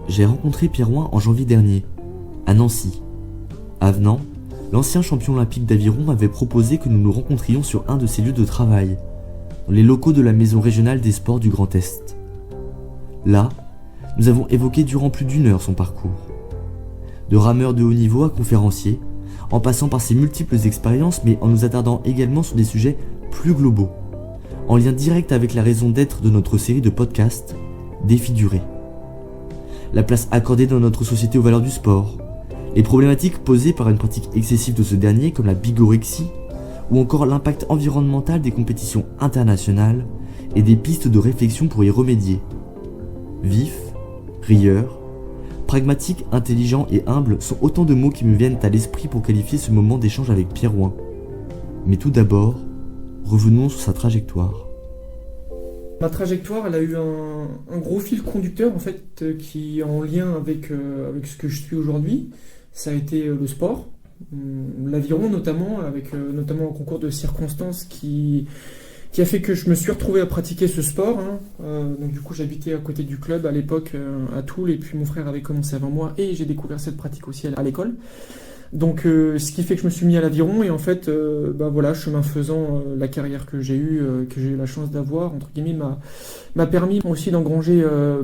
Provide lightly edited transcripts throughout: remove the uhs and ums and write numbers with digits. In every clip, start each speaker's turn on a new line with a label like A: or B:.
A: j'ai rencontré Pierroin en janvier dernier, à Nancy. Avenant, l'ancien champion olympique d'aviron m'avait proposé que nous nous rencontrions sur un de ses lieux de travail, dans les locaux de la Maison régionale des sports du Grand Est. Là, nous avons évoqué durant plus d'1 heure son parcours. De rameur de haut niveau à conférencier, en passant par ses multiples expériences, mais en nous attardant également sur des sujets plus globaux, en lien direct avec la raison d'être de notre série de podcasts, Défi Duré. La place accordée dans notre société aux valeurs du sport, les problématiques posées par une pratique excessive de ce dernier comme la bigorexie, ou encore l'impact environnemental des compétitions internationales et des pistes de réflexion pour y remédier. Vif, rieur, pragmatique, intelligent et humble sont autant de mots qui me viennent à l'esprit pour qualifier ce moment d'échange avec Pierroin. Mais tout d'abord, revenons sur sa trajectoire.
B: Ma trajectoire, elle a eu un gros fil conducteur en fait, qui est en lien avec ce que je suis aujourd'hui. Ça a été le sport, l'aviron notamment, avec notamment un concours de circonstances qui a fait que je me suis retrouvé à pratiquer ce sport. Donc du coup, j'habitais à côté du club à l'époque à Toul, et puis mon frère avait commencé avant moi, et j'ai découvert cette pratique aussi à l'école. Donc ce qui fait que je me suis mis à l'aviron, et en fait voilà, chemin faisant, la carrière que j'ai eu la chance d'avoir entre guillemets m'a permis aussi d'engranger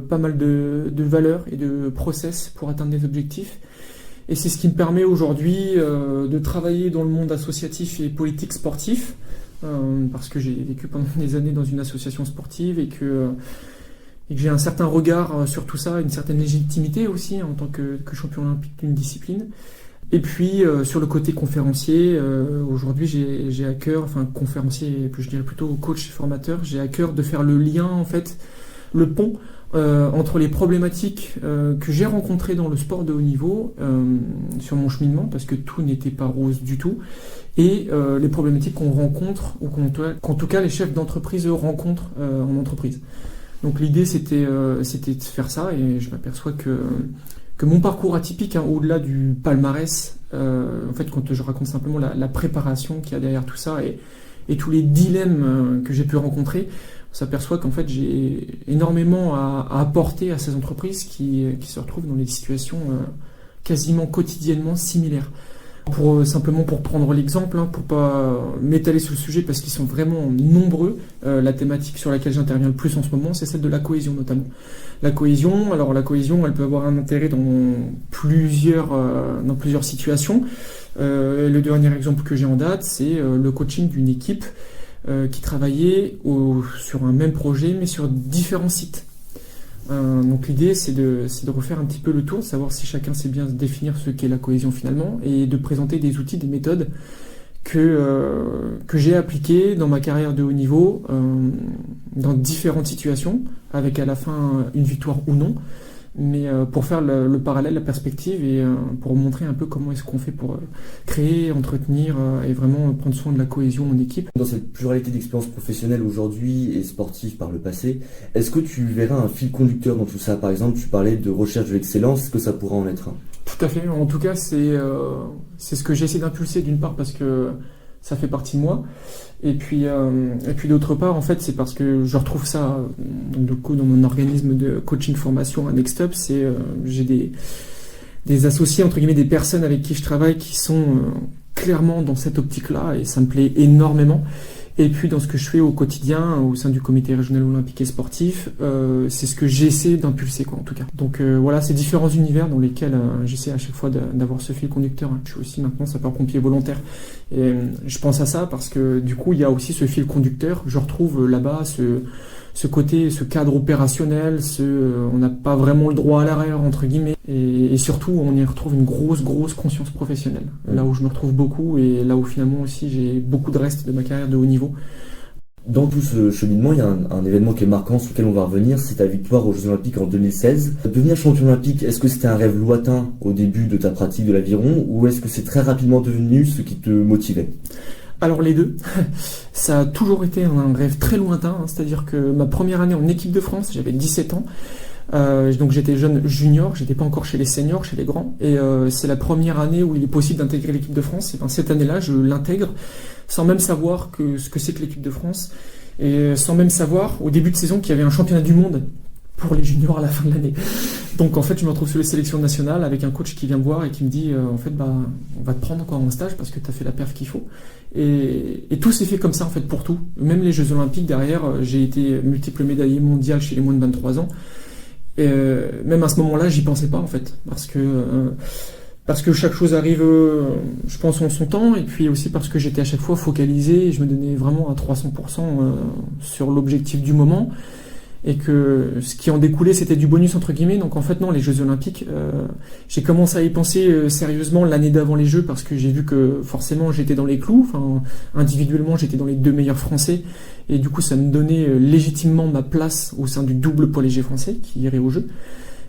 B: pas mal de valeurs et de process pour atteindre des objectifs, et c'est ce qui me permet aujourd'hui de travailler dans le monde associatif et politique sportif, parce que j'ai vécu pendant des années dans une association sportive et que j'ai un certain regard sur tout ça, une certaine légitimité aussi en tant que champion olympique d'une discipline. Et puis sur le côté conférencier, aujourd'hui j'ai à cœur, enfin conférencier, je dirais plutôt coach et formateur, j'ai à cœur de faire le lien en fait, le pont entre les problématiques que j'ai rencontrées dans le sport de haut niveau sur mon cheminement, parce que tout n'était pas rose du tout, et les problématiques qu'on rencontre, ou qu'en tout cas les chefs d'entreprise rencontrent en entreprise. Donc l'idée c'était de faire ça, et je m'aperçois que mon parcours atypique, au-delà du palmarès, en fait, quand je raconte simplement la préparation qu'il y a derrière tout ça et tous les dilemmes que j'ai pu rencontrer, on s'aperçoit qu'en fait j'ai énormément à apporter à ces entreprises qui se retrouvent dans des situations quasiment quotidiennement similaires. Simplement pour prendre l'exemple, pour pas m'étaler sur le sujet parce qu'ils sont vraiment nombreux, la thématique sur laquelle j'interviens le plus en ce moment, c'est celle de la cohésion notamment. La cohésion, elle peut avoir un intérêt dans plusieurs situations. Le dernier exemple que j'ai en date, c'est le coaching d'une équipe qui travaillait sur un même projet mais sur différents sites. Donc l'idée c'est de refaire un petit peu le tour, de savoir si chacun sait bien définir ce qu'est la cohésion finalement, et de présenter des outils, des méthodes que j'ai appliquées dans ma carrière de haut niveau, dans différentes situations, avec à la fin une victoire ou non, mais pour faire le parallèle, la perspective, et pour montrer un peu comment est-ce qu'on fait pour créer, entretenir et vraiment prendre soin de la cohésion en équipe.
A: Dans cette pluralité d'expériences professionnelles aujourd'hui et sportives par le passé, est-ce que tu verras un fil conducteur dans tout ça? Par exemple, tu parlais de recherche de l'excellence, est-ce que ça pourra en être un?
B: Tout à fait, en tout cas c'est ce que j'essaie d'impulser, d'une part parce que ça fait partie de moi, et puis d'autre part en fait c'est parce que je retrouve ça du coup dans mon organisme de coaching formation à Next Up. J'ai des associés entre guillemets, des personnes avec qui je travaille qui sont clairement dans cette optique-là, et ça me plaît énormément. Et puis dans ce que je fais au quotidien au sein du comité régional olympique et sportif, c'est ce que j'essaie d'impulser en tout cas. Donc voilà, ces différents univers dans lesquels j'essaie à chaque fois d'avoir ce fil conducteur. Je suis aussi maintenant sapeur-pompier volontaire, et je pense à ça parce que du coup il y a aussi ce fil conducteur. Je retrouve là-bas ce côté, ce cadre opérationnel, on n'a pas vraiment le droit à l'erreur entre guillemets, et surtout on y retrouve une grosse conscience professionnelle, là où je me retrouve beaucoup, et là où finalement aussi j'ai beaucoup de reste de ma carrière de haut niveau.
A: Dans tout ce cheminement, il y a un événement qui est marquant sur lequel on va revenir, c'est ta victoire aux Jeux Olympiques en 2016. Devenir champion olympique, est-ce que c'était un rêve lointain au début de ta pratique de l'aviron, ou est-ce que c'est très rapidement devenu ce qui te motivait?
B: Alors les deux, ça a toujours été un rêve très lointain, c'est-à-dire que ma première année en équipe de France, j'avais 17 ans, donc j'étais jeune junior, j'étais pas encore chez les seniors, chez les grands, et c'est la première année où il est possible d'intégrer l'équipe de France, et cette année-là je l'intègre sans même savoir ce que c'est que l'équipe de France, et sans même savoir au début de saison qu'il y avait un championnat du monde pour les juniors à la fin de l'année. Donc en fait, je me retrouve sur les sélections nationales avec un coach qui vient me voir et qui me dit en fait, on va te prendre encore en stage parce que tu as fait la perf qu'il faut. Et tout s'est fait comme ça en fait pour tout. Même les Jeux Olympiques derrière, j'ai été multiple médaillé mondial chez les moins de 23 ans. Et même à ce moment-là, j'y pensais pas en fait, parce que chaque chose arrive, je pense, en son temps, et puis aussi parce que j'étais à chaque fois focalisé, et je me donnais vraiment à 300% sur l'objectif du moment, et que ce qui en découlait, c'était du bonus entre guillemets. Donc en fait non, les Jeux Olympiques, j'ai commencé à y penser sérieusement l'année d'avant les Jeux, parce que j'ai vu que forcément j'étais dans les clous, enfin individuellement j'étais dans les 2 meilleurs français, et du coup ça me donnait légitimement ma place au sein du double poids léger français qui irait aux Jeux.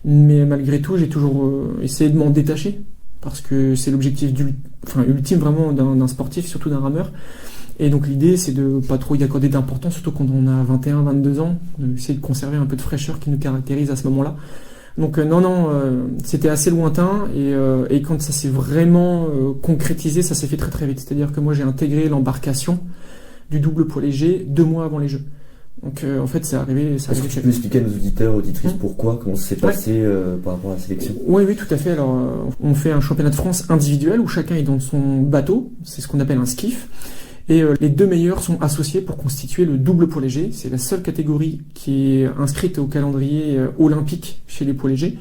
B: Mais malgré tout, j'ai toujours essayé de m'en détacher, parce que c'est l'objectif ultime vraiment d'un sportif, surtout d'un rameur. Et donc l'idée, c'est de pas trop y accorder d'importance, surtout quand on a 21, 22 ans, d'essayer de conserver un peu de fraîcheur qui nous caractérise à ce moment-là. Donc c'était assez lointain, et quand ça s'est vraiment concrétisé, ça s'est fait très très vite. C'est-à-dire que moi j'ai intégré l'embarcation du double poids léger 2 mois avant les Jeux. Donc en fait c'est arrivé.
A: Est-ce que tu peux expliquer à nos auditeurs, auditrices, pourquoi, comment ça s'est passé par rapport à la sélection?
B: Oui, tout à fait. Alors on fait un championnat de France individuel où chacun est dans son bateau, c'est ce qu'on appelle un skiff. Et les 2 meilleurs sont associés pour constituer le double poids léger. C'est la seule catégorie qui est inscrite au calendrier olympique chez les poids légers.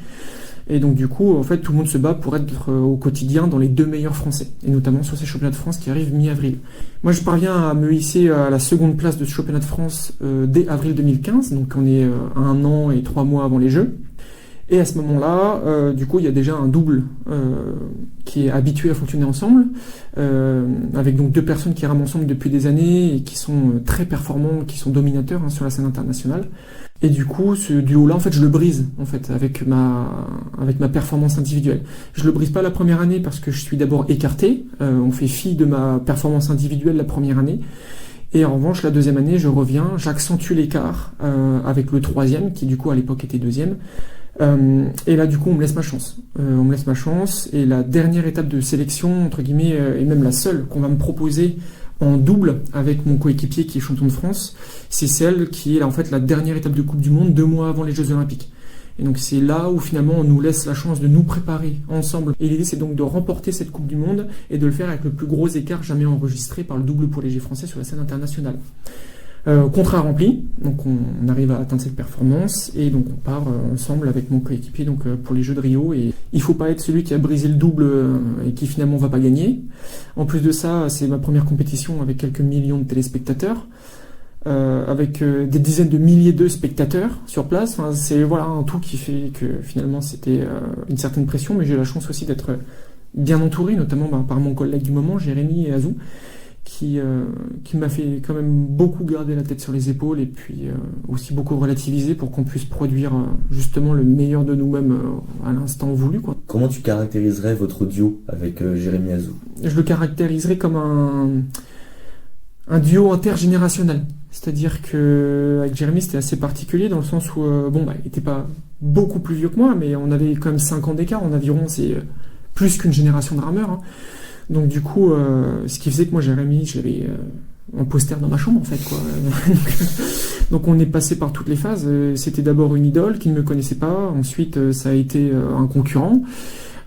B: Et donc du coup, en fait, tout le monde se bat pour être au quotidien dans les 2 meilleurs français, et notamment sur ces championnats de France qui arrivent mi-avril. Moi, je parviens à me hisser à la seconde place de ce championnat de France dès avril 2015, donc on est 1 an et 3 mois avant les Jeux. Et à ce moment-là, du coup, il y a déjà un double qui est habitué à fonctionner ensemble, avec donc 2 personnes qui rament ensemble depuis des années et qui sont très performants, qui sont dominateurs sur la scène internationale. Et du coup, ce duo-là, en fait, je le brise, en fait, avec ma performance individuelle. Je le brise pas la première année parce que je suis d'abord écarté. On fait fi de ma performance individuelle la première année. Et en revanche, la deuxième année, je reviens, j'accentue l'écart avec le 3e, qui du coup à l'époque était 2e. Et là, du coup, on me laisse ma chance. Et la dernière étape de sélection, entre guillemets, et même la seule qu'on va me proposer en double avec mon coéquipier qui est champion de France, c'est celle qui est en fait la dernière étape de Coupe du Monde 2 mois avant les Jeux Olympiques. Et donc c'est là où finalement on nous laisse la chance de nous préparer ensemble. Et l'idée c'est donc de remporter cette Coupe du Monde et de le faire avec le plus gros écart jamais enregistré par le double poids léger français sur la scène internationale. Contrat rempli, donc on arrive à atteindre cette performance et donc on part ensemble avec mon coéquipier donc pour les Jeux de Rio, et il faut pas être celui qui a brisé le double et qui finalement va pas gagner. En plus de ça, c'est ma première compétition avec quelques millions de téléspectateurs, avec des dizaines de milliers de spectateurs sur place. Enfin, c'est un tout qui fait que finalement c'était une certaine pression, mais j'ai la chance aussi d'être bien entouré, notamment par mon collègue du moment, Jérémy et Azou, qui m'a fait quand même beaucoup garder la tête sur les épaules et puis aussi beaucoup relativiser pour qu'on puisse produire justement le meilleur de nous-mêmes à l'instant voulu, quoi.
A: Comment tu caractériserais votre duo avec Jérémy Azou?
B: Je le caractériserais comme un duo intergénérationnel. C'est-à-dire que avec Jérémy c'était assez particulier dans le sens où il était pas beaucoup plus vieux que moi, mais on avait quand même 5 ans d'écart en aviron, c'est plus qu'une génération de rameurs, hein. Donc du coup, ce qui faisait que moi, Jérémy, je l'avais en poster dans ma chambre, en fait, quoi. Donc on est passé par toutes les phases. C'était d'abord une idole qui ne me connaissait pas. Ensuite, ça a été un concurrent.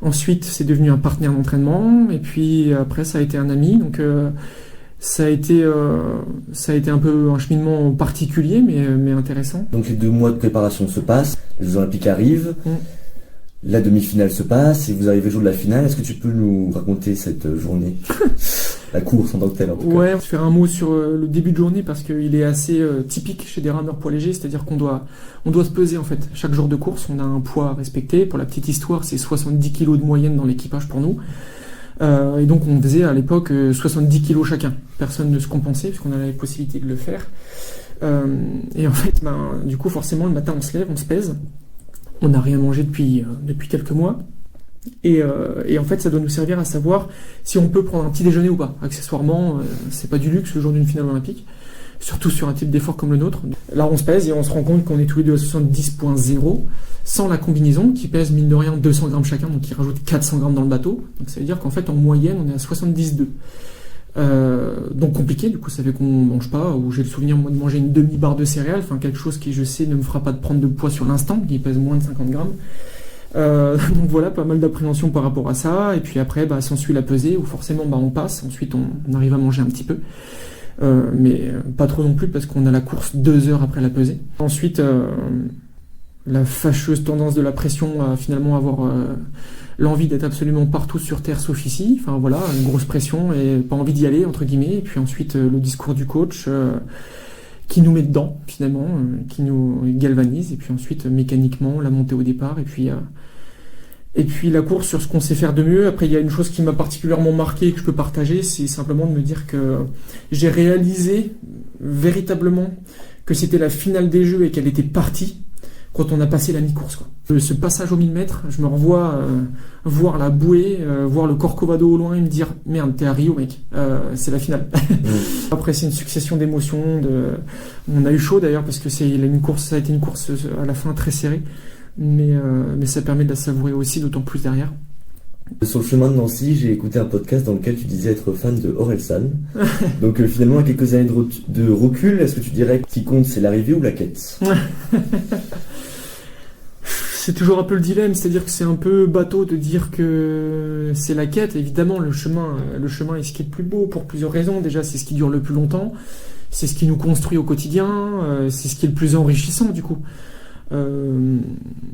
B: Ensuite, c'est devenu un partenaire d'entraînement. Et puis après, ça a été un ami. Donc ça a été un peu un cheminement particulier, mais intéressant.
A: Donc les 2 mois de préparation se passent. Les Jeux Olympiques arrivent. La demi-finale se passe et vous arrivez au jour de la finale. Est-ce que tu peux nous raconter cette journée? La course en tant que telle, en tout cas.
B: Ouais, on va faire un mot sur le début de journée parce qu'il est assez typique chez des rameurs poids légers, c'est-à-dire qu'on doit se peser en fait. Chaque jour de course, on a un poids à respecter. Pour la petite histoire, c'est 70 kg de moyenne dans l'équipage pour nous. Et donc on faisait à l'époque 70 kg chacun. Personne ne se compensait puisqu'on avait la possibilité de le faire. Et en fait, du coup, forcément, le matin, on se lève, on se pèse. On n'a rien mangé depuis quelques mois. Et en fait, ça doit nous servir à savoir si on peut prendre un petit déjeuner ou pas. Accessoirement, c'est pas du luxe le jour d'une finale olympique, surtout sur un type d'effort comme le nôtre. Là, on se pèse et on se rend compte qu'on est tous les deux à 70.0, sans la combinaison, qui pèse mine de rien 200 grammes chacun, donc qui rajoute 400 grammes dans le bateau. Donc ça veut dire qu'en fait, en moyenne, on est à 72. Donc compliqué, du coup ça fait qu'on mange pas, ou j'ai le souvenir moi de manger une demi-barre de céréales, enfin quelque chose qui je sais ne me fera pas de prendre de poids sur l'instant, qui pèse moins de 50 grammes. Donc voilà, pas mal d'appréhension par rapport à ça, et puis après s'ensuit la pesée, où forcément on passe, ensuite on arrive à manger un petit peu, mais pas trop non plus parce qu'on a la course 2 heures après la pesée. Ensuite, la fâcheuse tendance de la pression à finalement avoir l'envie d'être absolument partout sur Terre sauf ici, enfin voilà, une grosse pression et pas envie d'y aller, entre guillemets, et puis ensuite le discours du coach qui nous met dedans, finalement, qui nous galvanise, et puis ensuite mécaniquement la montée au départ, et puis la course sur ce qu'on sait faire de mieux. Après, il y a une chose qui m'a particulièrement marqué et que je peux partager, c'est simplement de me dire que j'ai réalisé véritablement que c'était la finale des Jeux et qu'elle était partie quand on a passé la mi-course, quoi. Ce passage aux 1000 mètres, je me revois voir la bouée, voir le Corcovado au loin et me dire « Merde, t'es à Rio, mec, c'est la finale. » Après, c'est une succession d'émotions. On a eu chaud d'ailleurs parce que ça a été une course à la fin très serrée, mais ça permet de la savourer aussi, d'autant plus derrière.
A: Sur le chemin de Nancy, j'ai écouté un podcast dans lequel tu disais être fan de Orelsan. Donc finalement, à quelques années de recul, est-ce que tu dirais que ce qui compte, c'est l'arrivée ou la quête?
B: C'est toujours un peu le dilemme, c'est-à-dire que c'est un peu bateau de dire que c'est la quête. Évidemment, le chemin est ce qui est le plus beau pour plusieurs raisons. Déjà, c'est ce qui dure le plus longtemps, c'est ce qui nous construit au quotidien, c'est ce qui est le plus enrichissant du coup.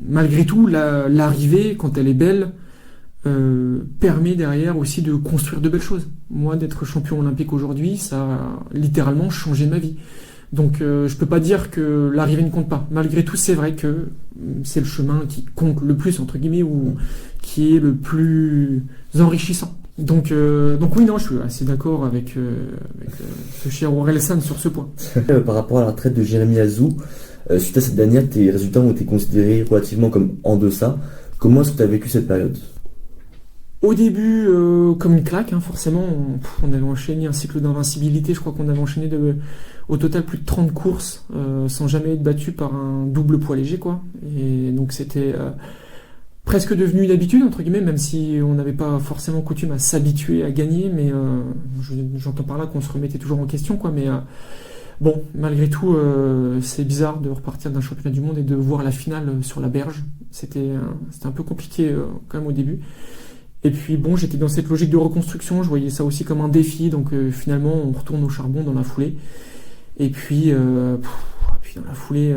B: Malgré tout, l'arrivée, quand elle est belle, permet derrière aussi de construire de belles choses. Moi, d'être champion olympique aujourd'hui, ça a littéralement changé ma vie. Donc je peux pas dire que l'arrivée ne compte pas. Malgré tout, c'est vrai que c'est le chemin qui compte le plus, entre guillemets, ou qui est le plus enrichissant. Donc oui, non, je suis assez d'accord avec ce cher Orelsan sur ce point.
A: Par rapport à la retraite de Jérémy Azou, suite à cette dernière, tes résultats ont été considérés relativement comme en deçà. Comment est-ce que tu as vécu cette période?
B: Au début, comme une claque, hein, forcément, on avait enchaîné un cycle d'invincibilité. Je crois qu'on avait enchaîné au total plus de 30 courses sans jamais être battu par un double poids léger, quoi. Et donc c'était presque devenu une habitude, entre guillemets, même si on n'avait pas forcément coutume à s'habituer à gagner, mais j'entends par là qu'on se remettait toujours en question, quoi. Mais bon, malgré tout, c'est bizarre de repartir d'un championnat du monde et de voir la finale sur la berge. C'était un peu compliqué quand même au début. Et puis bon, j'étais dans cette logique de reconstruction, je voyais ça aussi comme un défi, donc finalement on retourne au charbon dans la foulée. Et puis dans la foulée,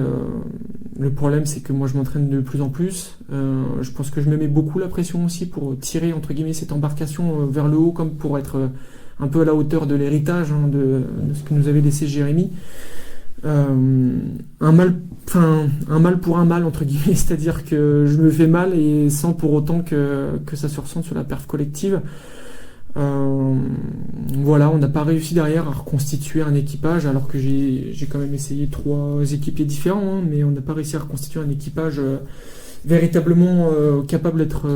B: le problème c'est que moi je m'entraîne de plus en plus. Je pense que je me mets beaucoup la pression aussi pour tirer entre guillemets cette embarcation vers le haut, comme pour être un peu à la hauteur de l'héritage de ce que nous avait laissé Jérémy. Un mal pour un mal, entre guillemets, c'est-à-dire que je me fais mal et sans pour autant que ça se ressente sur la perf collective. Voilà, on n'a pas réussi derrière à reconstituer un équipage, alors que j'ai quand même essayé 3 équipiers différents, hein, mais on n'a pas réussi à reconstituer un équipage véritablement capable d'être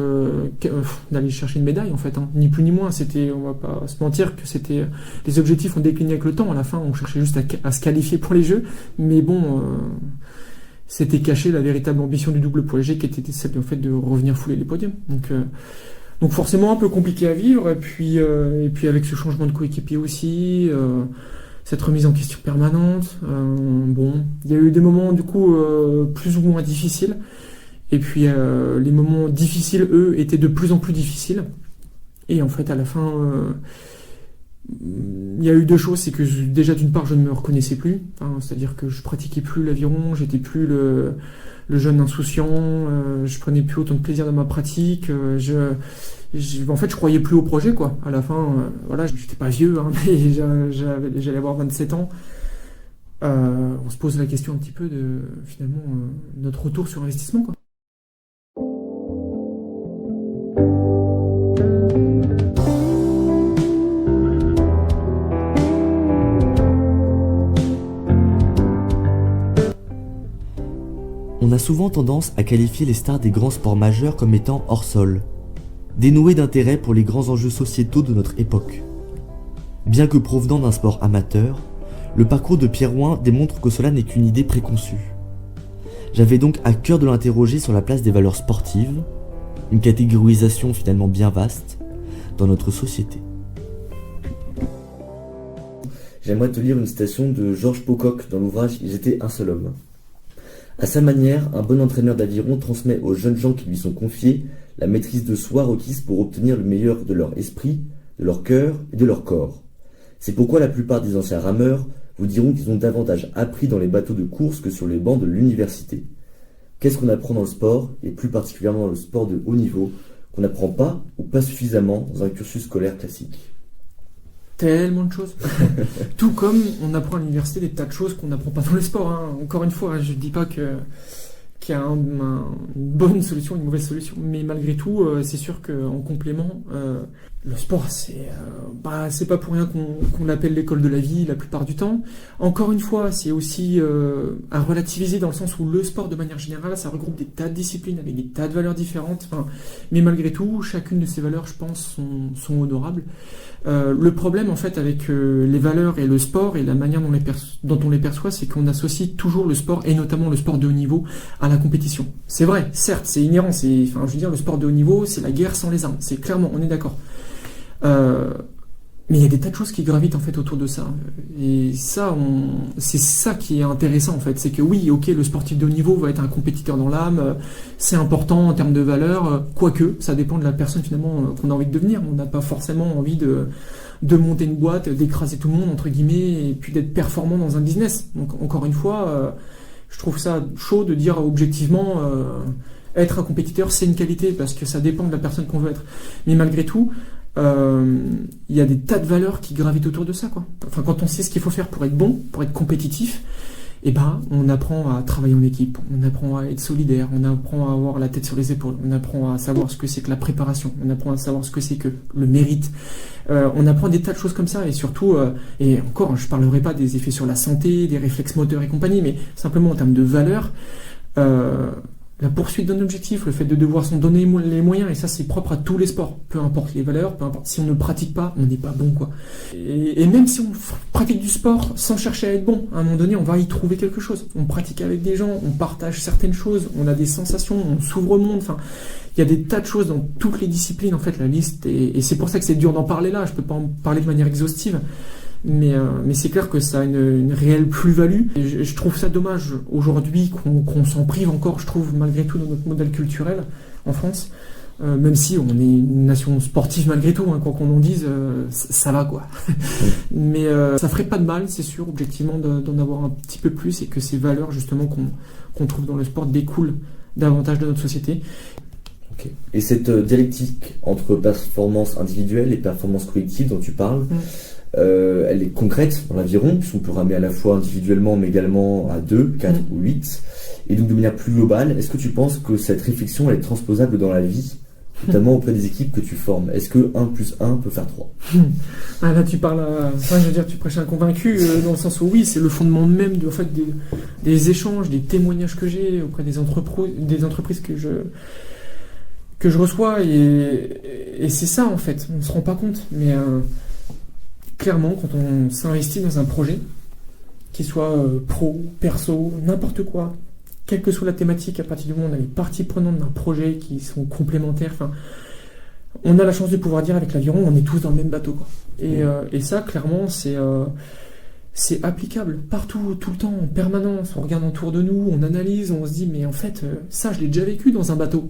B: d'aller chercher une médaille en fait, hein. Ni plus ni moins. On va pas se mentir que c'était les objectifs ont décliné avec le temps. À la fin, on cherchait juste à se qualifier pour les Jeux, mais bon, c'était caché la véritable ambition du double poids léger, qui était celle en fait de revenir fouler les podiums. Donc forcément un peu compliqué à vivre, et puis avec ce changement de coéquipier aussi, cette remise en question permanente. Bon, il y a eu des moments du coup plus ou moins difficiles. Et puis les moments difficiles, eux, étaient de plus en plus difficiles. Et en fait, à la fin, il y a eu 2 choses. C'est que déjà, d'une part, je ne me reconnaissais plus. Hein, c'est-à-dire que je pratiquais plus l'aviron, j'étais plus le jeune insouciant, je prenais plus autant de plaisir dans ma pratique. En fait, je croyais plus au projet, quoi. À la fin, voilà, j'étais pas vieux, hein, mais j'allais avoir 27 ans. On se pose la question un petit peu de, finalement, notre retour sur investissement, quoi.
A: On a souvent tendance à qualifier les stars des grands sports majeurs comme étant hors sol, dénoués d'intérêt pour les grands enjeux sociétaux de notre époque. Bien que provenant d'un sport amateur, le parcours de Pierre Ouin démontre que cela n'est qu'une idée préconçue. J'avais donc à cœur de l'interroger sur la place des valeurs sportives, une catégorisation finalement bien vaste, dans notre société. j'aimerais te lire une citation de Georges Pocock dans l'ouvrage Ils étaient un seul homme. À sa manière, un bon entraîneur d'aviron transmet aux jeunes gens qui lui sont confiés la maîtrise de soi requise pour obtenir le meilleur de leur esprit, de leur cœur et de leur corps. C'est pourquoi la plupart des anciens rameurs vous diront qu'ils ont davantage appris dans les bateaux de course que sur les bancs de l'université. Qu'est-ce qu'on apprend dans le sport, et plus particulièrement dans le sport de haut niveau, qu'on n'apprend pas ou pas suffisamment dans un cursus scolaire classique?
B: Tellement de choses. Tout comme on apprend à l'université des tas de choses qu'on n'apprend pas dans le sport. Hein. Encore une fois, je ne dis pas qu'il y a une bonne solution, une mauvaise solution. Mais malgré tout, c'est sûr qu'en complément, le sport, c'est pas pour rien qu'on l'appelle l'école de la vie la plupart du temps. Encore une fois, c'est aussi à relativiser dans le sens où le sport, de manière générale, ça regroupe des tas de disciplines avec des tas de valeurs différentes. Mais malgré tout, chacune de ces valeurs, je pense, sont honorables. Le problème en fait avec les valeurs et le sport et la manière dont on les perçoit, c'est qu'on associe toujours le sport et notamment le sport de haut niveau à la compétition. C'est vrai, certes, c'est inhérent. Je veux dire, le sport de haut niveau, c'est la guerre sans les armes. C'est clairement, on est d'accord. Mais il y a des tas de choses qui gravitent en fait autour de ça. Et ça, c'est ça qui est intéressant en fait. C'est que oui, ok, le sportif de haut niveau va être un compétiteur dans l'âme. C'est important en termes de valeur. Quoique, ça dépend de la personne finalement qu'on a envie de devenir. On n'a pas forcément envie de monter une boîte, d'écraser tout le monde entre guillemets, et puis d'être performant dans un business. Donc encore une fois, je trouve ça chaud de dire objectivement être un compétiteur, c'est une qualité parce que ça dépend de la personne qu'on veut être. Mais malgré tout, il y a des tas de valeurs qui gravitent autour de ça, quoi. Enfin, quand on sait ce qu'il faut faire pour être bon, pour être compétitif, on apprend à travailler en équipe, on apprend à être solidaire, on apprend à avoir la tête sur les épaules, on apprend à savoir ce que c'est que la préparation, on apprend à savoir ce que c'est que le mérite, on apprend des tas de choses comme ça, et surtout, et encore, je parlerai pas des effets sur la santé, des réflexes moteurs et compagnie, mais simplement en termes de valeurs, la poursuite d'un objectif, le fait de devoir s'en donner les moyens, et ça c'est propre à tous les sports, peu importe les valeurs, peu importe, si on ne pratique pas, on n'est pas bon, quoi. Et même si on pratique du sport sans chercher à être bon, à un moment donné on va y trouver quelque chose. On pratique avec des gens, on partage certaines choses, on a des sensations, on s'ouvre au monde, enfin, il y a des tas de choses dans toutes les disciplines en fait, la liste, et c'est pour ça que c'est dur d'en parler là, je peux pas en parler de manière exhaustive. Mais c'est clair que ça a une réelle plus-value. Et je trouve ça dommage aujourd'hui qu'on s'en prive encore, je trouve, malgré tout, dans notre modèle culturel en France. Même si on est une nation sportive malgré tout, hein, quoi qu'on en dise, ça va, quoi. Mais ça ferait pas de mal, c'est sûr, objectivement, d'en avoir un petit peu plus, et que ces valeurs, justement, qu'on trouve dans le sport découlent davantage de notre société.
A: Okay. Et cette dialectique entre performance individuelle et performance collective dont tu parles, elle est concrète dans l'aviron, puisqu'on peut ramer à la fois individuellement mais également à 2, 4 ou 8. Et donc de manière plus globale, est-ce que tu penses que cette réflexion elle est transposable dans la vie, notamment auprès des équipes que tu formes? Est-ce que 1 plus 1 peut faire 3?
B: Là tu parles, je veux dire, tu prêches un convaincu, dans le sens où oui, c'est le fondement même en fait, des échanges, des témoignages que j'ai auprès des entreprises que je reçois, et c'est ça en fait, on ne se rend pas compte, mais clairement, quand on s'investit dans un projet, qu'il soit pro, perso, n'importe quoi, quelle que soit la thématique, à partir du moment où on a les parties prenantes d'un projet qui sont complémentaires, on a la chance de pouvoir dire avec l'aviron, on est tous dans le même bateau, quoi. Et ça, clairement, c'est applicable partout, tout le temps, en permanence. On regarde autour de nous, on analyse, on se dit, mais en fait, ça, je l'ai déjà vécu dans un bateau.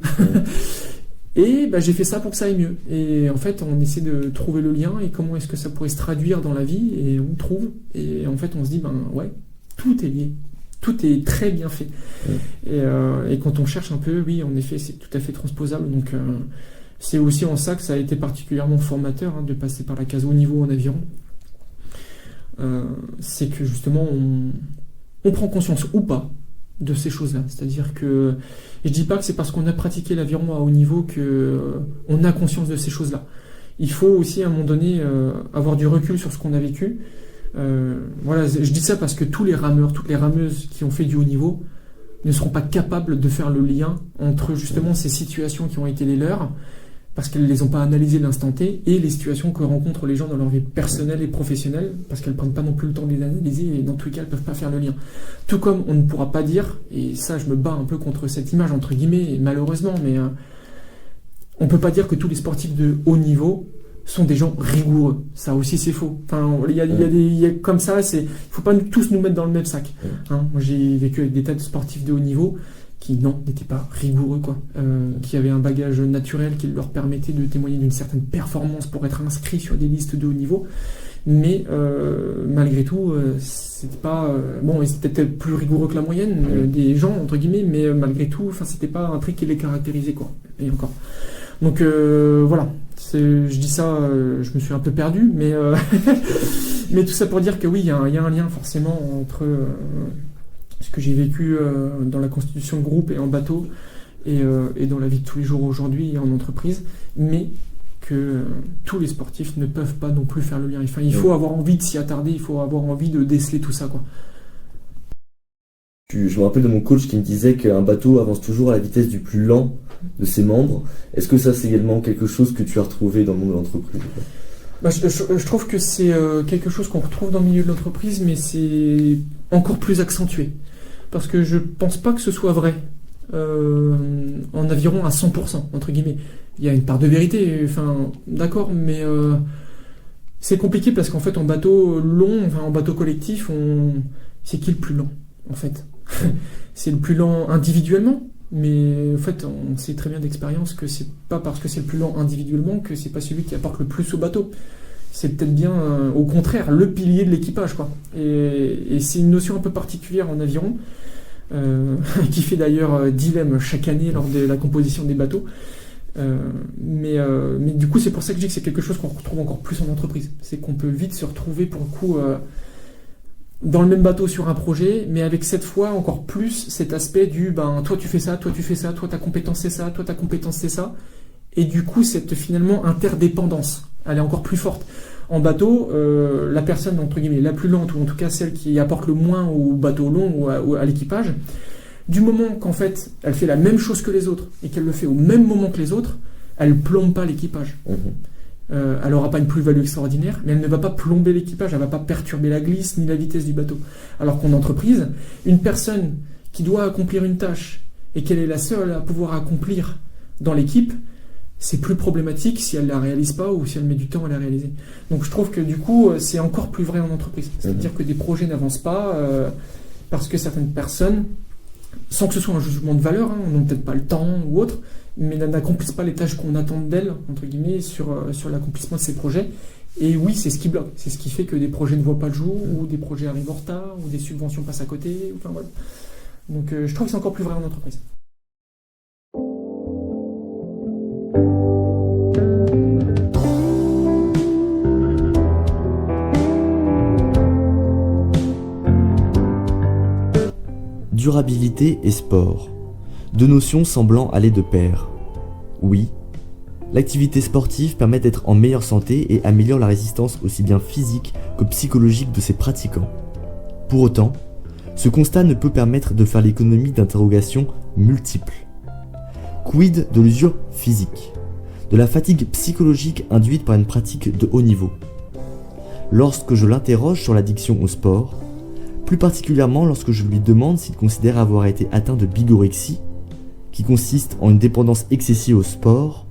B: Et j'ai fait ça pour que ça aille mieux. Et en fait, on essaie de trouver le lien et comment est-ce que ça pourrait se traduire dans la vie, et on trouve. Et en fait, on se dit, ouais, tout est lié. Tout est très bien fait. Et quand on cherche un peu, oui, en effet, c'est tout à fait transposable. Donc, c'est aussi en ça que ça a été particulièrement formateur, hein, de passer par la case haut niveau en aviron. C'est que justement, on prend conscience ou pas de ces choses-là. C'est-à-dire que je dis pas que c'est parce qu'on a pratiqué l'aviron à haut niveau qu'on a conscience de ces choses-là. Il faut aussi à un moment donné avoir du recul sur ce qu'on a vécu. Voilà, je dis ça parce que tous les rameurs, toutes les rameuses qui ont fait du haut niveau ne seront pas capables de faire le lien entre justement ces situations qui ont été les leurs, parce qu'elles ne les ont pas analysées l'instant T, et les situations que rencontrent les gens dans leur vie personnelle et professionnelle, parce qu'elles ne prennent pas non plus le temps de les analyser, et dans tous les cas, elles ne peuvent pas faire le lien. Tout comme on ne pourra pas dire, et ça je me bats un peu contre cette image, entre guillemets, malheureusement, mais on ne peut pas dire que tous les sportifs de haut niveau sont des gens rigoureux. Ça aussi, c'est faux. Enfin, il y a comme ça, il faut pas tous nous mettre dans le même sac. Hein. Moi, j'ai vécu avec des tas de sportifs de haut niveau qui, non, n'étaient pas rigoureux, quoi. Qui avaient un bagage naturel qui leur permettait de témoigner d'une certaine performance pour être inscrits sur des listes de haut niveau. Mais malgré tout, c'était pas... bon, ils étaient peut-être plus rigoureux que la moyenne des gens, entre guillemets, mais malgré tout, c'était pas un truc qui les caractérisait, quoi. Et encore. Donc voilà, je dis ça, je me suis un peu perdu, mais, mais tout ça pour dire que oui, il y a un lien forcément entre ce que j'ai vécu dans la constitution de groupe et en bateau et dans la vie de tous les jours aujourd'hui et en entreprise, mais que tous les sportifs ne peuvent pas non plus faire le lien. Enfin, il faut avoir envie de s'y attarder, il faut avoir envie de déceler tout ça, quoi.
A: Je me rappelle de mon coach qui me disait qu'un bateau avance toujours à la vitesse du plus lent de ses membres. Est-ce que ça, c'est également quelque chose que tu as retrouvé dans le monde de l'entreprise?
B: Je trouve que c'est quelque chose qu'on retrouve dans le milieu de l'entreprise, mais c'est encore plus accentué. Parce que je pense pas que ce soit vrai en aviron à 100%, entre guillemets. Il y a une part de vérité, enfin, d'accord, mais c'est compliqué parce qu'en fait, en bateau long, enfin, en bateau collectif, c'est qui le plus lent, en fait? C'est le plus lent individuellement, mais en fait, on sait très bien d'expérience que c'est pas parce que c'est le plus lent individuellement que c'est pas celui qui apporte le plus au bateau. C'est peut-être bien, au contraire, le pilier de l'équipage, quoi. Et c'est une notion un peu particulière en aviron, qui fait d'ailleurs dilemme chaque année lors de la composition des bateaux. Mais du coup, c'est pour ça que je dis que c'est quelque chose qu'on retrouve encore plus en entreprise. C'est qu'on peut vite se retrouver, pour le coup, dans le même bateau sur un projet, mais avec cette fois encore plus cet aspect du toi tu fais ça, toi tu fais ça, toi ta compétence c'est ça, toi ta compétence c'est ça. Et du coup, cette finalement interdépendance, elle est encore plus forte. En bateau, la personne entre guillemets la plus lente, ou en tout cas celle qui apporte le moins au bateau long ou à l'équipage, du moment qu'en fait elle fait la même chose que les autres et qu'elle le fait au même moment que les autres, elle plombe pas l'équipage. Elle n'aura pas une plus-value extraordinaire, mais elle ne va pas plomber l'équipage, elle ne va pas perturber la glisse ni la vitesse du bateau. Alors qu'en entreprise, une personne qui doit accomplir une tâche et qu'elle est la seule à pouvoir accomplir dans l'équipe, c'est plus problématique si elle ne la réalise pas ou si elle met du temps à la réaliser. Donc je trouve que du coup, c'est encore plus vrai en entreprise. C'est-à-dire que des projets n'avancent pas parce que certaines personnes, sans que ce soit un jugement de valeur, n'ont peut-être pas le temps ou autre, mais n'accomplissent pas les tâches qu'on attend d'elles, entre guillemets, sur l'accomplissement de ces projets. Et oui, c'est ce qui bloque. C'est ce qui fait que des projets ne voient pas le jour, ou des projets arrivent en retard, ou des subventions passent à côté. Enfin, voilà. Donc je trouve que c'est encore plus vrai en entreprise.
A: Durabilité et sport. Deux notions semblant aller de pair. Oui, l'activité sportive permet d'être en meilleure santé et améliore la résistance aussi bien physique que psychologique de ses pratiquants. Pour autant, ce constat ne peut permettre de faire l'économie d'interrogations multiples. Quid de l'usure physique, de la fatigue psychologique induite par une pratique de haut niveau? Lorsque je l'interroge sur l'addiction au sport, plus particulièrement lorsque je lui demande s'il considère avoir été atteint de bigorexie, qui consiste en une dépendance excessive au sport,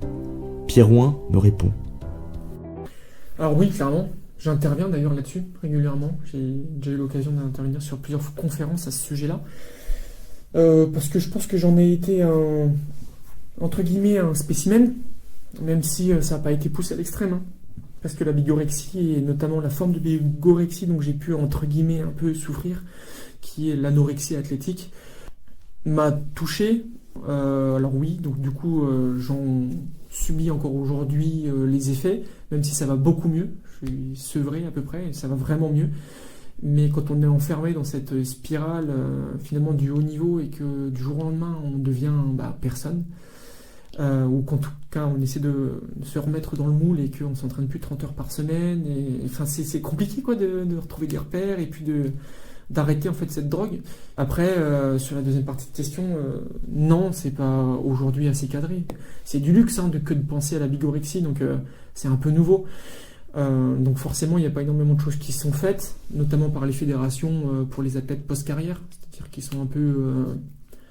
A: Pierre Ouin me répond.
B: Alors oui, clairement, j'interviens d'ailleurs là-dessus régulièrement. J'ai déjà eu l'occasion d'intervenir sur plusieurs conférences à ce sujet-là. Parce que je pense que j'en ai été entre guillemets un spécimen, même si ça n'a pas été poussé à l'extrême. Parce que la bigorexie, et notamment la forme de bigorexie dont j'ai pu entre guillemets un peu souffrir, qui est l'anorexie athlétique, m'a touché. Alors oui, donc du coup j'en subis encore aujourd'hui les effets, même si ça va beaucoup mieux. Je suis sevré à peu près, et ça va vraiment mieux. Mais quand on est enfermé dans cette spirale finalement du haut niveau et que du jour au lendemain on devient personne, ou qu'en tout cas on essaie de se remettre dans le moule et qu'on s'entraîne plus 30 heures par semaine, et enfin c'est compliqué quoi de retrouver des repères et puis d'arrêter en fait cette drogue. Après, sur la deuxième partie de question, non, c'est pas aujourd'hui assez cadré. C'est du luxe que de penser à la bigorexie, donc c'est un peu nouveau. Donc forcément, il n'y a pas énormément de choses qui sont faites, notamment par les fédérations pour les athlètes post-carrière, c'est-à-dire qu'ils sont un peu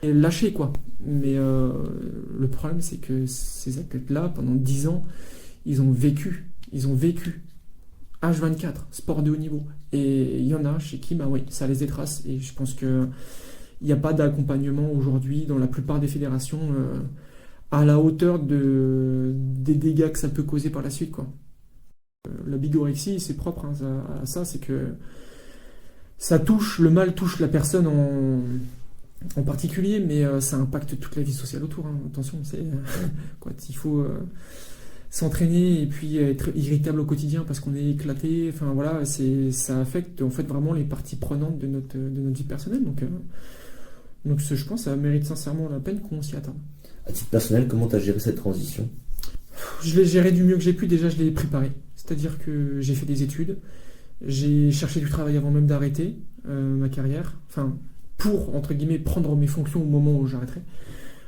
B: lâchés, quoi. Mais le problème, c'est que ces athlètes-là, pendant 10 ans, ils ont vécu ils ont vécu H24, sport de haut niveau. Et il y en a chez qui, bah oui, ça laisse des traces. Et je pense qu'il n'y a pas d'accompagnement aujourd'hui dans la plupart des fédérations à la hauteur des dégâts que ça peut causer par la suite, quoi. La bigorexie, c'est propre hein, à ça, c'est que le mal touche la personne en particulier, mais ça impacte toute la vie sociale autour. Hein. Attention, il faut s'entraîner et puis être irritable au quotidien parce qu'on est éclaté. Enfin voilà, ça affecte en fait vraiment les parties prenantes de notre vie personnelle. Donc je pense que ça mérite sincèrement la peine qu'on s'y attarde.
A: À titre personnel, comment tu as géré cette transition ?
B: Je l'ai géré du mieux que j'ai pu. Déjà, je l'ai préparé. C'est-à-dire que j'ai fait des études, j'ai cherché du travail avant même d'arrêter ma carrière, enfin, pour, entre guillemets, prendre mes fonctions au moment où j'arrêterai.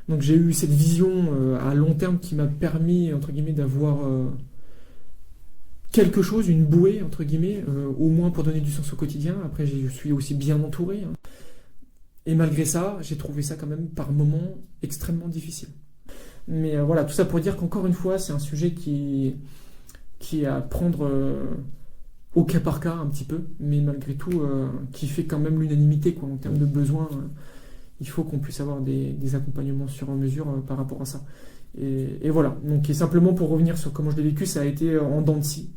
B: Donc j'ai eu cette vision à long terme qui m'a permis, entre guillemets, d'avoir quelque chose, une bouée, entre guillemets, au moins pour donner du sens au quotidien. Après, je suis aussi bien entouré. Hein. Et malgré ça, j'ai trouvé ça quand même par moments extrêmement difficile. Mais voilà, tout ça pour dire qu'encore une fois, c'est un sujet qui est à prendre au cas par cas un petit peu, mais malgré tout, qui fait quand même l'unanimité quoi, en termes de besoins. Il faut qu'on puisse avoir des accompagnements sur mesure par rapport à ça. Et voilà, donc et simplement pour revenir sur comment je l'ai vécu, ça a été en dents de scie.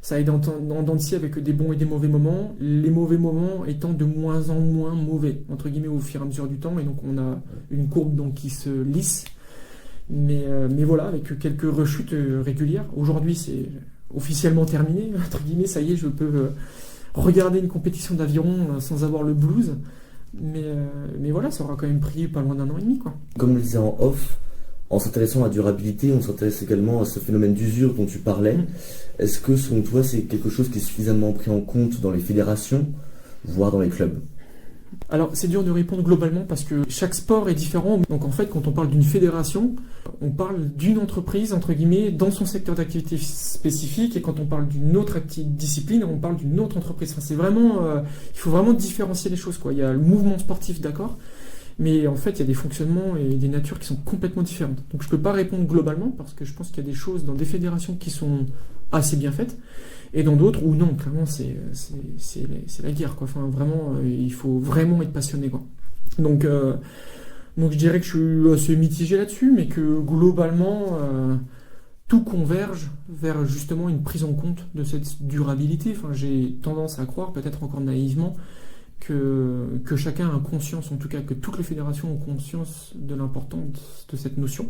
B: Ça a été en dents de scie avec des bons et des mauvais moments, les mauvais moments étant de moins en moins mauvais, entre guillemets, au fur et à mesure du temps, et donc on a une courbe donc, qui se lisse, mais voilà, avec quelques rechutes régulières. Aujourd'hui, c'est officiellement terminé, entre guillemets, ça y est, je peux regarder une compétition d'aviron sans avoir le blues, mais voilà, ça aura quand même pris pas loin d'un an et demi, quoi.
A: Comme le disait en off, en s'intéressant à la durabilité, on s'intéresse également à ce phénomène d'usure dont tu parlais. Est-ce que, selon toi, c'est quelque chose qui est suffisamment pris en compte dans les fédérations, voire dans les clubs ?
B: Alors, c'est dur de répondre globalement parce que chaque sport est différent. Donc, en fait, quand on parle d'une fédération, on parle d'une entreprise, entre guillemets, dans son secteur d'activité spécifique. Et quand on parle d'une autre discipline, on parle d'une autre entreprise. Enfin, c'est vraiment, il faut vraiment différencier les choses, quoi. Il y a le mouvement sportif, d'accord, mais en fait, il y a des fonctionnements et des natures qui sont complètement différentes. Donc, je ne peux pas répondre globalement parce que je pense qu'il y a des choses dans des fédérations qui sont assez bien faites et dans d'autres où non, clairement, c'est la guerre, quoi. Enfin, vraiment, il faut vraiment être passionné, quoi. Donc, je dirais que je suis assez mitigé là-dessus, mais que globalement, tout converge vers justement une prise en compte de cette durabilité. Enfin, j'ai tendance à croire, peut-être encore naïvement, que chacun a conscience, en tout cas que toutes les fédérations ont conscience de l'importance de cette notion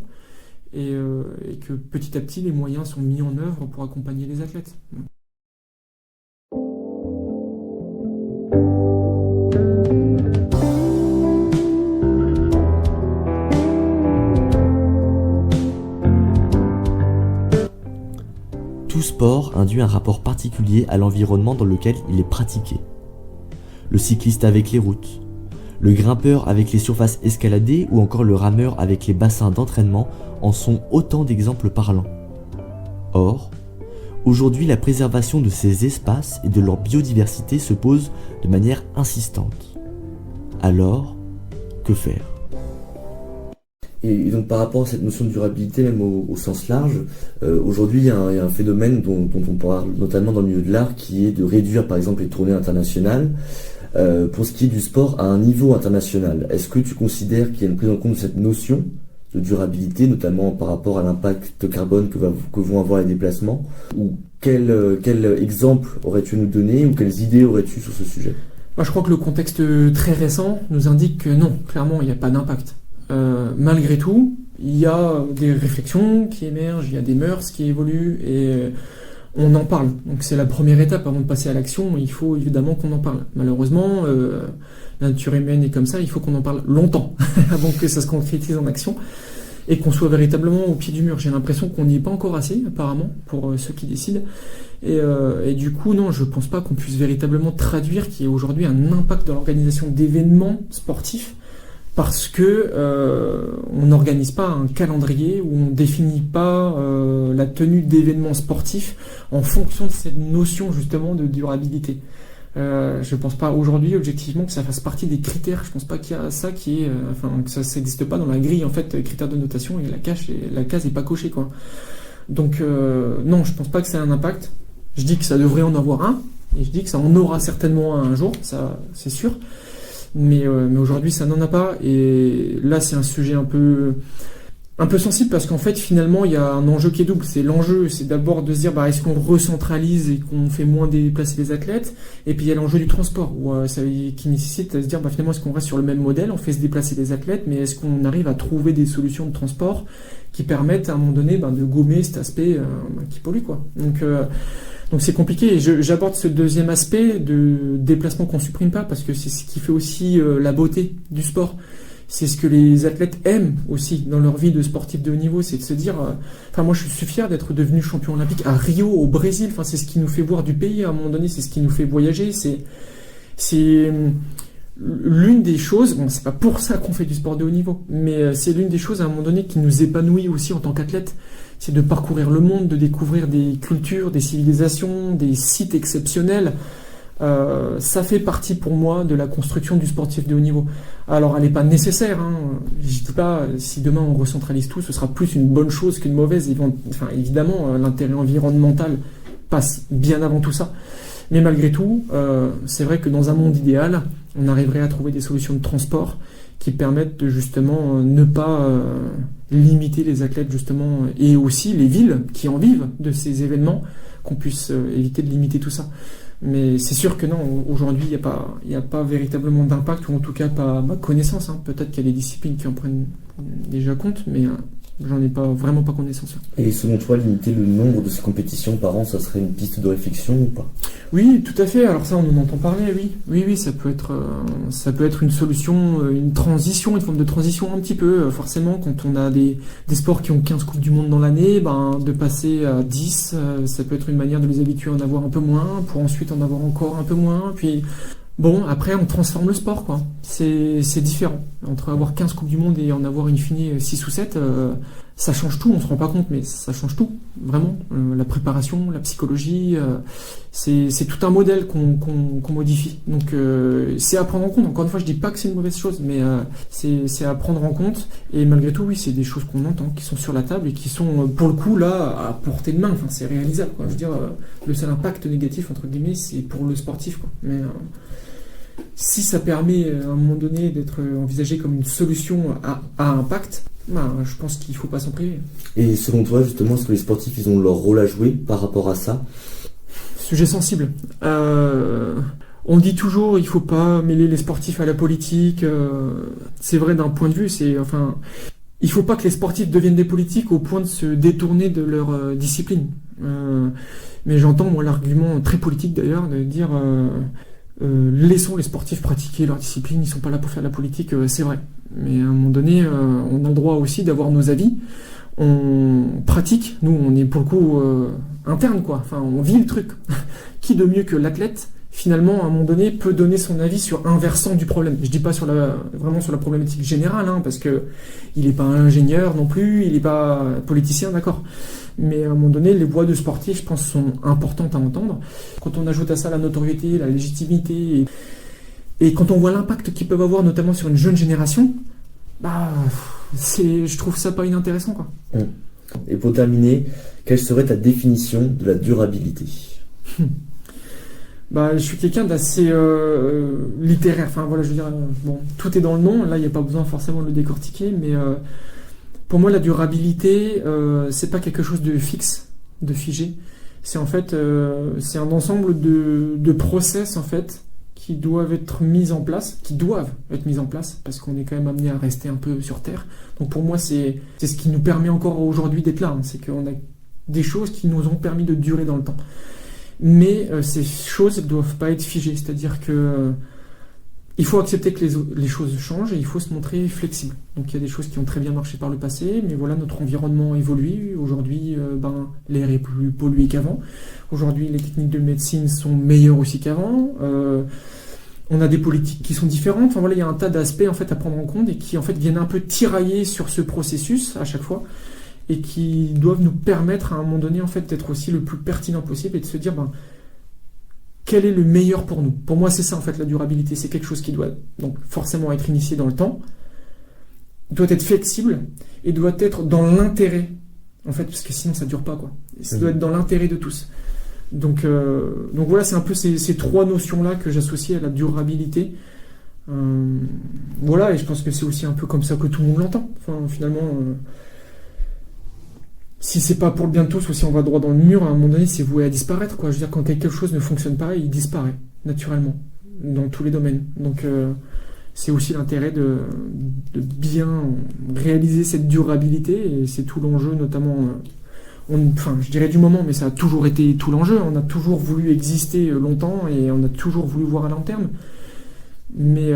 B: et que petit à petit les moyens sont mis en œuvre pour accompagner les athlètes.
A: Tout sport induit un rapport particulier à l'environnement dans lequel il est pratiqué. Le cycliste avec les routes, le grimpeur avec les surfaces escaladées ou encore le rameur avec les bassins d'entraînement en sont autant d'exemples parlants. Or, aujourd'hui la préservation de ces espaces et de leur biodiversité se pose de manière insistante. Alors, que faire ? Et donc par rapport à cette notion de durabilité, même au sens large, aujourd'hui il y a un phénomène dont on parle notamment dans le milieu de l'art qui est de réduire par exemple les tournées internationales. Pour ce qui est du sport à un niveau international, est-ce que tu considères qu'il y a une prise en compte de cette notion de durabilité, notamment par rapport à l'impact carbone que vont avoir les déplacements ? Ou quel exemple aurais-tu à nous donner ou quelles idées aurais-tu sur ce sujet ?
B: Moi, je crois que le contexte très récent nous indique que non, clairement, il n'y a pas d'impact. Malgré tout, il y a des réflexions qui émergent, il y a des mœurs qui évoluent et on en parle. Donc c'est la première étape avant de passer à l'action, il faut évidemment qu'on en parle. Malheureusement, la nature humaine est comme ça, il faut qu'on en parle longtemps avant que ça se concrétise en action et qu'on soit véritablement au pied du mur. J'ai l'impression qu'on n'y est pas encore assez, apparemment, pour ceux qui décident. Et du coup, non, je pense pas qu'on puisse véritablement traduire qu'il y ait aujourd'hui un impact dans l'organisation d'événements sportifs parce que on n'organise pas un calendrier où on définit pas la tenue d'événements sportifs en fonction de cette notion justement de durabilité. Je pense pas aujourd'hui objectivement que ça fasse partie des critères. Je pense pas qu'il y a ça qui est, que ça n'existe pas dans la grille en fait critères de notation et la case est pas cochée quoi. Donc non, je pense pas que ça ait un impact. Je dis que ça devrait en avoir un, et je dis que ça en aura certainement un jour, ça c'est sûr. Mais aujourd'hui, ça n'en a pas. Et là, c'est un sujet un peu sensible parce qu'en fait, finalement, il y a un enjeu qui est double. L'enjeu, c'est d'abord de se dire, est-ce qu'on recentralise et qu'on fait moins déplacer les athlètes? Et puis il y a l'enjeu du transport, qui nécessite à se dire, finalement, est-ce qu'on reste sur le même modèle? On fait se déplacer les athlètes, mais est-ce qu'on arrive à trouver des solutions de transport qui permettent à un moment donné de gommer cet aspect qui pollue, quoi. Donc c'est compliqué, et j'aborde ce deuxième aspect de déplacement qu'on supprime pas, parce que c'est ce qui fait aussi la beauté du sport. C'est ce que les athlètes aiment aussi dans leur vie de sportif de haut niveau, c'est de se dire, moi je suis fier d'être devenu champion olympique à Rio, au Brésil, c'est ce qui nous fait voir du pays à un moment donné, c'est ce qui nous fait voyager, c'est l'une des choses, c'est pas pour ça qu'on fait du sport de haut niveau, mais c'est l'une des choses à un moment donné qui nous épanouit aussi en tant qu'athlète. C'est de parcourir le monde, de découvrir des cultures, des civilisations, des sites exceptionnels. Ça fait partie pour moi de la construction du sportif de haut niveau. Alors elle n'est pas nécessaire, je dis pas si demain on recentralise tout, ce sera plus une bonne chose qu'une mauvaise. Évidemment, l'intérêt environnemental passe bien avant tout ça. Mais malgré tout, c'est vrai que dans un monde idéal, on arriverait à trouver des solutions de transport qui permettent de justement ne pas limiter les athlètes justement, et aussi les villes qui en vivent de ces événements, qu'on puisse éviter de limiter tout ça. Mais c'est sûr que non, aujourd'hui il n'y a pas véritablement d'impact, ou en tout cas pas à ma connaissance. Peut-être qu'il y a des disciplines qui en prennent déjà compte, mais j'en ai vraiment pas connaissance.
A: Et selon toi, limiter le nombre de ces compétitions par an, ça serait une piste de réflexion ou pas?
B: Oui, tout à fait. Alors ça, on en entend parler, oui. Oui, ça peut être une solution, une forme de transition un petit peu. Forcément, quand on a des sports qui ont 15 Coupes du Monde dans l'année, de passer à 10, ça peut être une manière de les habituer à en avoir un peu moins, pour ensuite en avoir encore un peu moins, puis... Bon, après, on transforme le sport, quoi. C'est différent. Entre avoir 15 Coupes du Monde et en avoir in fine 6 ou 7, ça change tout, on se rend pas compte, mais ça change tout, vraiment. La préparation, la psychologie, c'est tout un modèle qu'on modifie. Donc, c'est à prendre en compte. Encore une fois, je dis pas que c'est une mauvaise chose, mais c'est à prendre en compte. Et malgré tout, oui, c'est des choses qu'on entend, qui sont sur la table et qui sont, pour le coup, là, à portée de main. C'est réalisable, quoi. Je veux dire, le seul impact négatif, entre guillemets, c'est pour le sportif, quoi. Mais... si ça permet à un moment donné d'être envisagé comme une solution à impact, je pense qu'il ne faut pas s'en priver.
A: Et selon toi, justement, est-ce que les sportifs ils ont leur rôle à jouer par rapport à ça?
B: Sujet sensible. On dit toujours il ne faut pas mêler les sportifs à la politique. C'est vrai d'un point de vue, il ne faut pas que les sportifs deviennent des politiques au point de se détourner de leur discipline. Mais j'entends moi l'argument très politique d'ailleurs de dire... laissons les sportifs pratiquer leur discipline, ils sont pas là pour faire de la politique, c'est vrai. Mais à un moment donné, on a le droit aussi d'avoir nos avis. On pratique, nous on est pour le coup interne, quoi. On vit le truc. Qui de mieux que l'athlète, finalement, à un moment donné, peut donner son avis sur un versant du problème. Je dis pas vraiment sur la problématique générale, parce que il est pas ingénieur non plus, il est pas politicien, d'accord. Mais à un moment donné, les voix de sportifs, je pense, sont importantes à entendre. Quand on ajoute à ça la notoriété, la légitimité, et quand on voit l'impact qu'ils peuvent avoir, notamment sur une jeune génération, je trouve ça pas inintéressant, quoi.
A: Et pour terminer, quelle serait ta définition de la durabilité?
B: Je suis quelqu'un d'assez littéraire. Je veux dire, tout est dans le nom. Là, il n'y a pas besoin forcément de le décortiquer, mais... pour moi, la durabilité, c'est pas quelque chose de fixe, de figé. C'est en fait, c'est un ensemble de process en fait qui doivent être mis en place, parce qu'on est quand même amené à rester un peu sur Terre. Donc pour moi, c'est ce qui nous permet encore aujourd'hui d'être là. C'est qu'on a des choses qui nous ont permis de durer dans le temps. Mais ces choses ne doivent pas être figées, c'est-à-dire que il faut accepter que les choses changent et il faut se montrer flexible. Donc il y a des choses qui ont très bien marché par le passé, mais voilà, notre environnement évolue. Aujourd'hui, l'air est plus pollué qu'avant. Aujourd'hui, les techniques de médecine sont meilleures aussi qu'avant. On a des politiques qui sont différentes. Il y a un tas d'aspects en fait à prendre en compte et qui en fait viennent un peu tirailler sur ce processus à chaque fois et qui doivent nous permettre à un moment donné en fait d'être aussi le plus pertinent possible et de se dire quel est le meilleur pour nous. Pour moi, c'est ça en fait la durabilité. C'est quelque chose qui doit donc forcément être initié dans le temps, doit être flexible et doit être dans l'intérêt en fait, parce que sinon ça dure pas, quoi. Et ça doit être dans l'intérêt de tous. Donc voilà, c'est un peu ces trois notions-là que j'associe à la durabilité. Voilà, et je pense que c'est aussi un peu comme ça que tout le monde l'entend. Enfin, finalement, si c'est pas pour le bien de tous ou si on va droit dans le mur, à un moment donné, c'est voué à disparaître, quoi. Je veux dire, quand quelque chose ne fonctionne pas, il disparaît naturellement dans tous les domaines. Donc c'est aussi l'intérêt de bien réaliser cette durabilité, et c'est tout l'enjeu, notamment. Enfin, je dirais du moment, mais ça a toujours été tout l'enjeu. On a toujours voulu exister longtemps et on a toujours voulu voir à long terme. Mais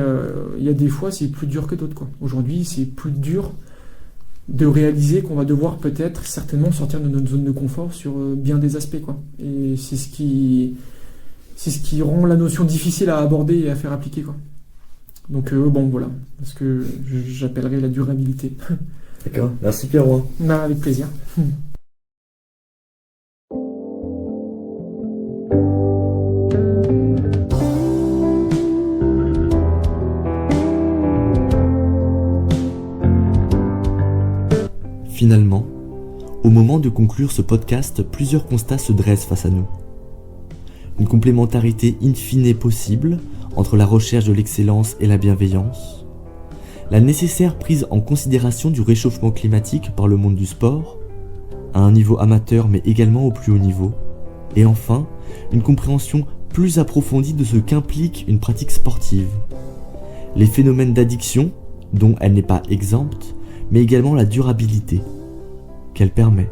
B: il y a des fois, c'est plus dur que d'autres, quoi. Aujourd'hui, c'est plus dur de réaliser qu'on va devoir peut-être, certainement, sortir de notre zone de confort sur bien des aspects, quoi. Et c'est ce qui rend la notion difficile à aborder et à faire appliquer, quoi. Donc bon, voilà, ce que j'appellerais la durabilité.
A: D'accord, merci Pierrot.
B: Bah, avec plaisir.
A: Finalement, au moment de conclure ce podcast, plusieurs constats se dressent face à nous. Une complémentarité in fine possible entre la recherche de l'excellence et la bienveillance, la nécessaire prise en considération du réchauffement climatique par le monde du sport, à un niveau amateur mais également au plus haut niveau, et enfin, une compréhension plus approfondie de ce qu'implique une pratique sportive, les phénomènes d'addiction, dont elle n'est pas exempte, mais également la durabilité qu'elle permet.